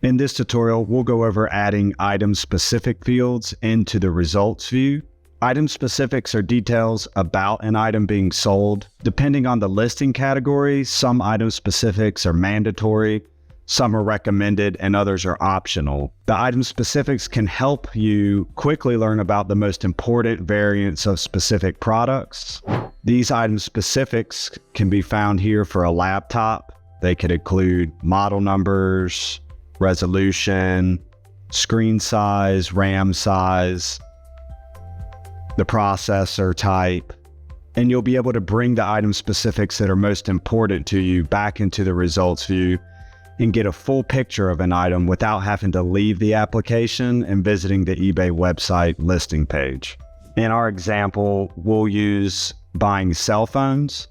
In this tutorial, we'll go over adding item-specific fields into the results view. Item specifics are details about an item being sold. Depending on the listing category, some item specifics are mandatory, some are recommended, and others are optional. The item specifics can help you quickly learn about the most important variants of specific products. These item specifics can be found here for a laptop. They could include model numbers, resolution, screen size, RAM size, the processor type, and you'll be able to bring the item specifics that are most important to you back into the results view and get a full picture of an item without having to leave the application and visiting the eBay website listing page. In our example, we'll use buying cell phones.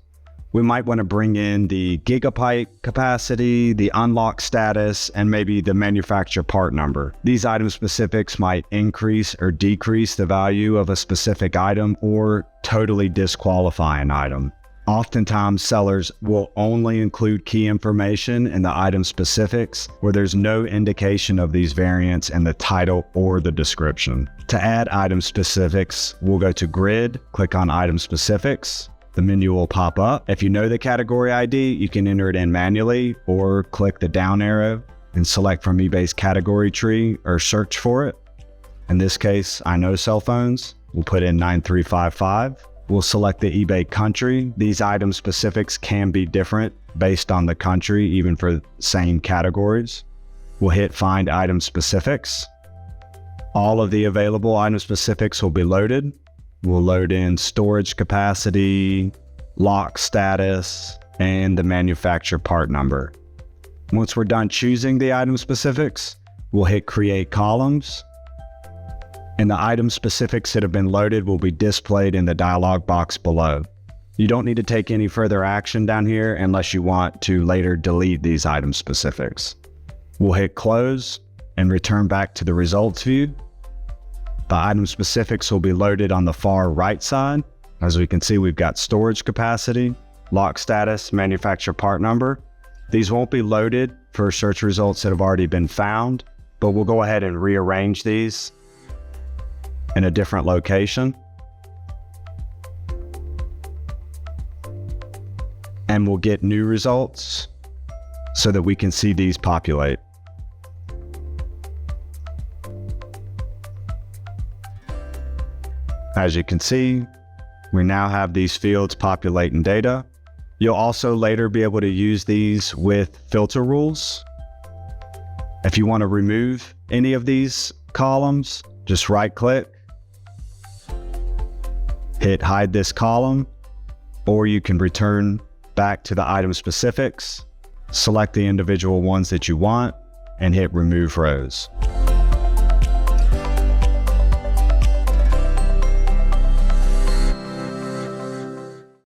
We might want to bring in the gigabyte capacity, the unlock status, and maybe the manufacturer part number. These item specifics might increase or decrease the value of a specific item or totally disqualify an item. Oftentimes, sellers will only include key information in the item specifics where there's no indication of these variants in the title or the description. To add item specifics, we'll go to Grid, click on Item Specifics. The menu will pop up. If you know the category ID, you can enter it in manually or click the down arrow and select from eBay's category tree or search for it. In this case, I know cell phones. We'll put in 9355. We'll select the eBay country. These item specifics can be different based on the country, even for same categories. We'll hit Find Item Specifics. All of the available item specifics will be loaded. We'll load in storage capacity, lock status, and the manufacturer part number. Once we're done choosing the item specifics, we'll hit Create Columns, and the item specifics that have been loaded will be displayed in the dialog box below. You don't need to take any further action down here unless you want to later delete these item specifics. We'll hit Close and return back to the results view. The item specifics will be loaded on the far right side. As we can see, we've got storage capacity, lock status, manufacturer part number. These won't be loaded for search results that have already been found, but we'll go ahead and rearrange these in a different location. And we'll get new results so that we can see these populate. As you can see, we now have these fields populating data. You'll also later be able to use these with filter rules. If you want to remove any of these columns, just right click, hit Hide This Column, or you can return back to the item specifics, select the individual ones that you want, and hit Remove Rows.